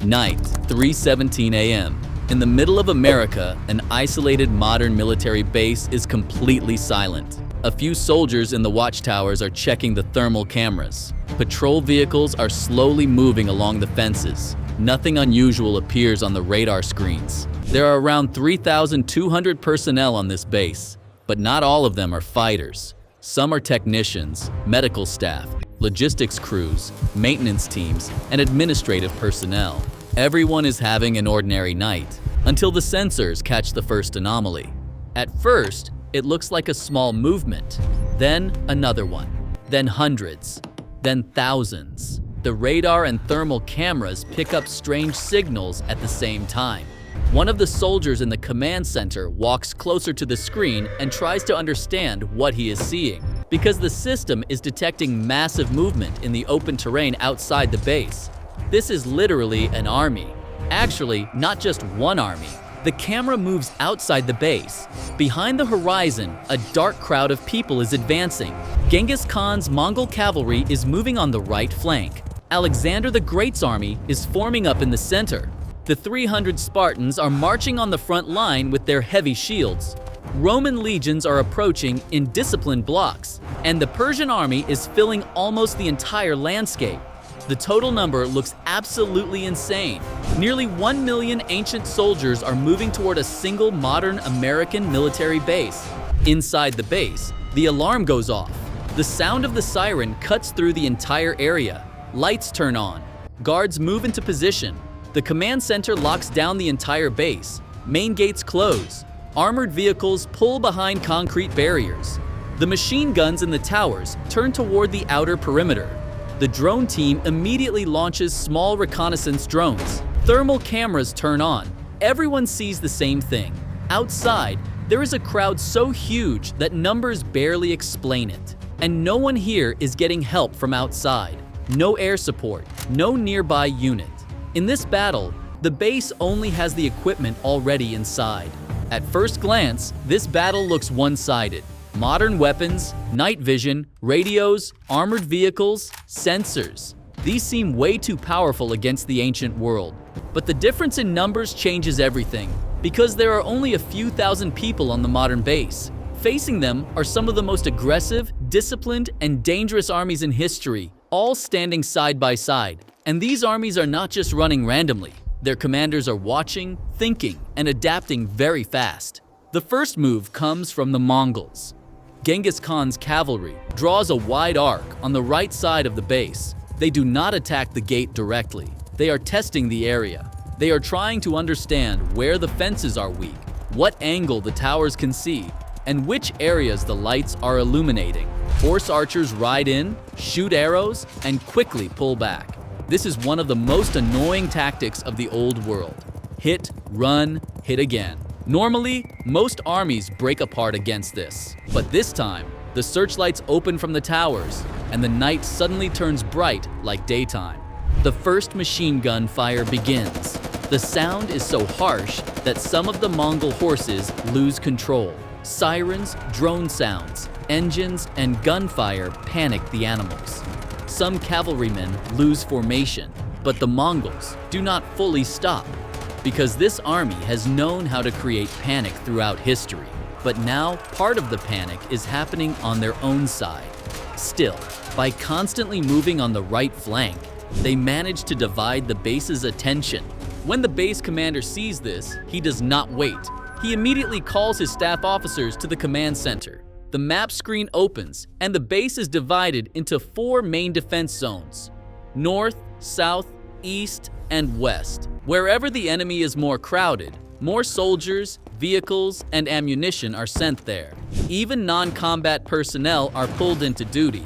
Night, 3:17 a.m. In the middle of America, an isolated modern military base is completely silent. A few soldiers in the watchtowers are checking the thermal cameras. Patrol vehicles are slowly moving along the fences. Nothing unusual appears on the radar screens. There are around 3,200 personnel on this base, but not all of them are fighters. Some are technicians, medical staff, logistics crews, maintenance teams, and administrative personnel. Everyone is having an ordinary night until the sensors catch the first anomaly. At first, it looks like a small movement, then another one, then hundreds, then thousands. The radar and thermal cameras pick up strange signals at the same time. One of the soldiers in the command center walks closer to the screen and tries to understand what he is seeing, because the system is detecting massive movement in the open terrain outside the base. This is literally an army. Actually, not just one army. The camera moves outside the base. Behind the horizon, a dark crowd of people is advancing. Genghis Khan's Mongol cavalry is moving on the right flank. Alexander the Great's army is forming up in the center. The 300 Spartans are marching on the front line with their heavy shields. Roman legions are approaching in disciplined blocks, and the Persian army is filling almost the entire landscape. The total number looks absolutely insane. Nearly 1 million ancient soldiers are moving toward a single modern American military base. Inside the base, the alarm goes off. The sound of the siren cuts through the entire area. Lights turn on. Guards move into position. The command center locks down the entire base. Main gates close. Armored vehicles pull behind concrete barriers. The machine guns in the towers turn toward the outer perimeter. The drone team immediately launches small reconnaissance drones. Thermal cameras turn on. Everyone sees the same thing. Outside, there is a crowd so huge that numbers barely explain it. And no one here is getting help from outside. No air support, no nearby unit. In this battle, the base only has the equipment already inside. At first glance, this battle looks one-sided. Modern weapons, night vision, radios, armored vehicles, sensors. These seem way too powerful against the ancient world. But the difference in numbers changes everything, because there are only a few thousand people on the modern base. Facing them are some of the most aggressive, disciplined, and dangerous armies in history, all standing side by side. And these armies are not just running randomly. Their commanders are watching, thinking, and adapting very fast. The first move comes from the Mongols. Genghis Khan's cavalry draws a wide arc on the right side of the base. They do not attack the gate directly. They are testing the area. They are trying to understand where the fences are weak, what angle the towers can see, and which areas the lights are illuminating. Horse archers ride in, shoot arrows, and quickly pull back. This is one of the most annoying tactics of the old world. Hit, run, hit again. Normally, most armies break apart against this. But this time, the searchlights open from the towers, and the night suddenly turns bright like daytime. The first machine gun fire begins. The sound is so harsh that some of the Mongol horses lose control. Sirens, drone sounds, engines, and gunfire panic the animals. Some cavalrymen lose formation, but the Mongols do not fully stop, because this army has known how to create panic throughout history. But now, part of the panic is happening on their own side. Still, by constantly moving on the right flank, they manage to divide the base's attention. When the base commander sees this, he does not wait. He immediately calls his staff officers to the command center. The map screen opens, and the base is divided into 4 main defense zones: north, south, east, and west. Wherever the enemy is more crowded, more soldiers, vehicles, and ammunition are sent there. Even non-combat personnel are pulled into duty.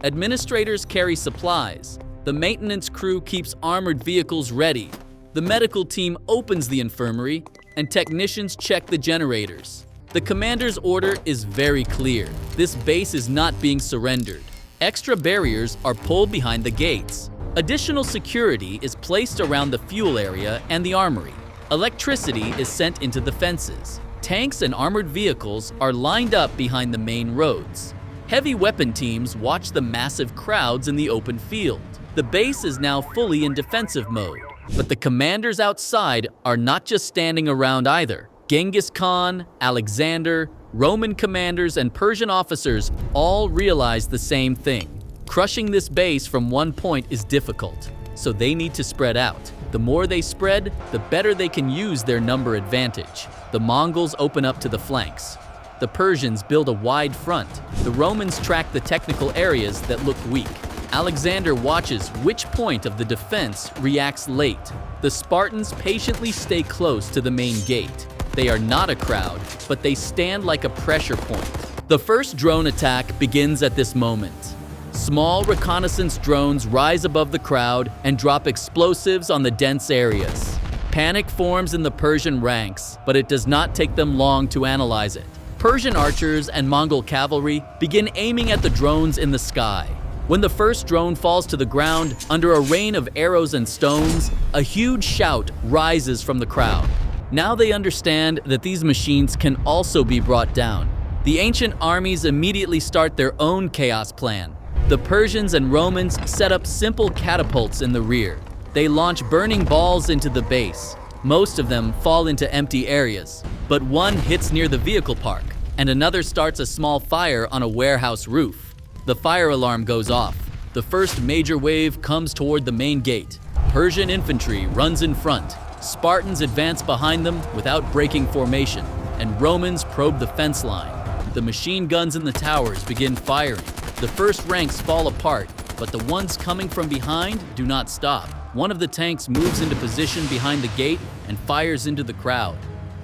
Administrators carry supplies. The maintenance crew keeps armored vehicles ready. The medical team opens the infirmary, and technicians check the generators. The commander's order is very clear. This base is not being surrendered. Extra barriers are pulled behind the gates. Additional security is placed around the fuel area and the armory. Electricity is sent into the fences. Tanks and armored vehicles are lined up behind the main roads. Heavy weapon teams watch the massive crowds in the open field. The base is now fully in defensive mode. But the commanders outside are not just standing around either. Genghis Khan, Alexander, Roman commanders, and Persian officers all realize the same thing. Crushing this base from one point is difficult, so they need to spread out. The more they spread, the better they can use their number advantage. The Mongols open up to the flanks. The Persians build a wide front. The Romans track the technical areas that look weak. Alexander watches which point of the defense reacts late. The Spartans patiently stay close to the main gate. They are not a crowd, but they stand like a pressure point. The first drone attack begins at this moment. Small reconnaissance drones rise above the crowd and drop explosives on the dense areas. Panic forms in the Persian ranks, but it does not take them long to analyze it. Persian archers and Mongol cavalry begin aiming at the drones in the sky. When the first drone falls to the ground under a rain of arrows and stones, a huge shout rises from the crowd. Now they understand that these machines can also be brought down. The ancient armies immediately start their own chaos plan. The Persians and Romans set up simple catapults in the rear. They launch burning balls into the base. Most of them fall into empty areas, but one hits near the vehicle park, and another starts a small fire on a warehouse roof. The fire alarm goes off. The first major wave comes toward the main gate. Persian infantry runs in front. Spartans advance behind them without breaking formation, and Romans probe the fence line. The machine guns in the towers begin firing. The first ranks fall apart, but the ones coming from behind do not stop. One of the tanks moves into position behind the gate and fires into the crowd.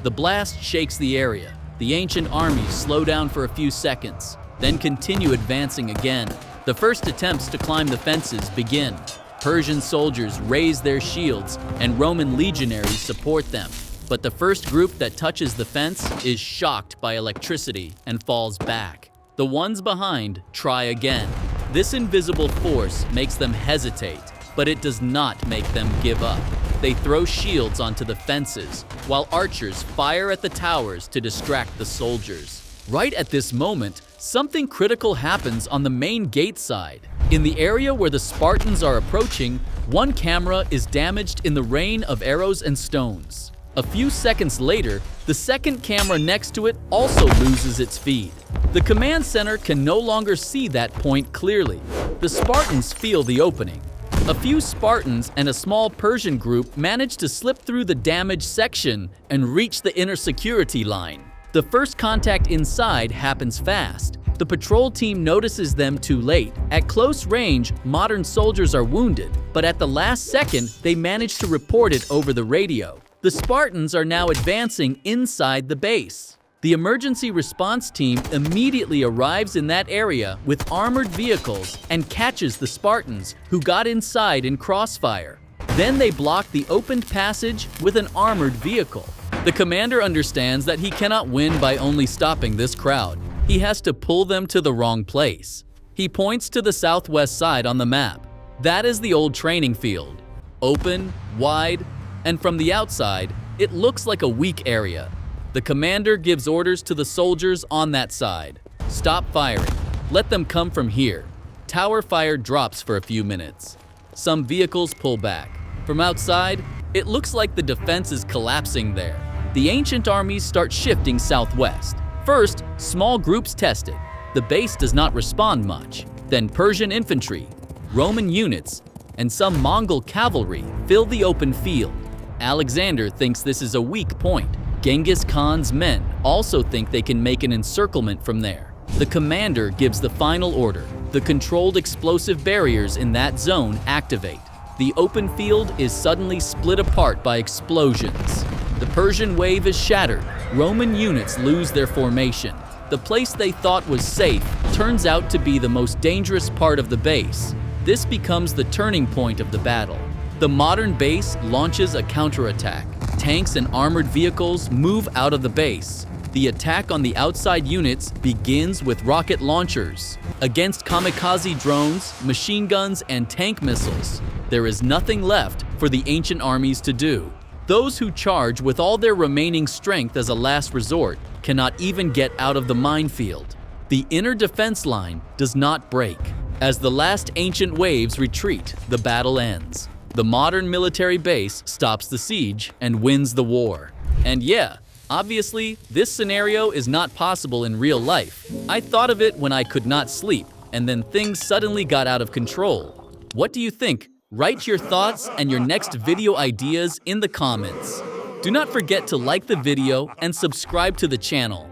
The blast shakes the area. The ancient armies slow down for a few seconds, then continue advancing again. The first attempts to climb the fences begin. Persian soldiers raise their shields, and Roman legionaries support them. But the first group that touches the fence is shocked by electricity and falls back. The ones behind try again. This invisible force makes them hesitate, but it does not make them give up. They throw shields onto the fences, while archers fire at the towers to distract the soldiers. Right at this moment, something critical happens on the main gate side. In the area where the Spartans are approaching, one camera is damaged in the rain of arrows and stones. A few seconds later, the second camera next to it also loses its feed. The command center can no longer see that point clearly. The Spartans feel the opening. A few Spartans and a small Persian group manage to slip through the damaged section and reach the inner security line. The first contact inside happens fast. The patrol team notices them too late. At close range, modern soldiers are wounded, but at the last second, they manage to report it over the radio. The Spartans are now advancing inside the base. The emergency response team immediately arrives in that area with armored vehicles and catches the Spartans, who got inside in crossfire. Then they block the opened passage with an armored vehicle. The commander understands that he cannot win by only stopping this crowd. He has to pull them to the wrong place. He points to the southwest side on the map. That is the old training field. Open, wide, and from the outside, it looks like a weak area. The commander gives orders to the soldiers on that side. Stop firing. Let them come from here. Tower fire drops for a few minutes. Some vehicles pull back. From outside, it looks like the defense is collapsing there. The ancient armies start shifting southwest. First, small groups test it. The base does not respond much. Then Persian infantry, Roman units, and some Mongol cavalry fill the open field. Alexander thinks this is a weak point. Genghis Khan's men also think they can make an encirclement from there. The commander gives the final order. The controlled explosive barriers in that zone activate. The open field is suddenly split apart by explosions. The Persian wave is shattered. Roman units lose their formation. The place they thought was safe turns out to be the most dangerous part of the base. This becomes the turning point of the battle. The modern base launches a counterattack. Tanks and armored vehicles move out of the base. The attack on the outside units begins with rocket launchers. Against kamikaze drones, machine guns, and tank missiles, there is nothing left for the ancient armies to do. Those who charge with all their remaining strength as a last resort cannot even get out of the minefield. The inner defense line does not break. As the last ancient waves retreat, the battle ends. The modern military base stops the siege and wins the war. And yeah, obviously, this scenario is not possible in real life. I thought of it when I could not sleep, and then things suddenly got out of control. What do you think? Write your thoughts and your next video ideas in the comments. Do not forget to like the video and subscribe to the channel.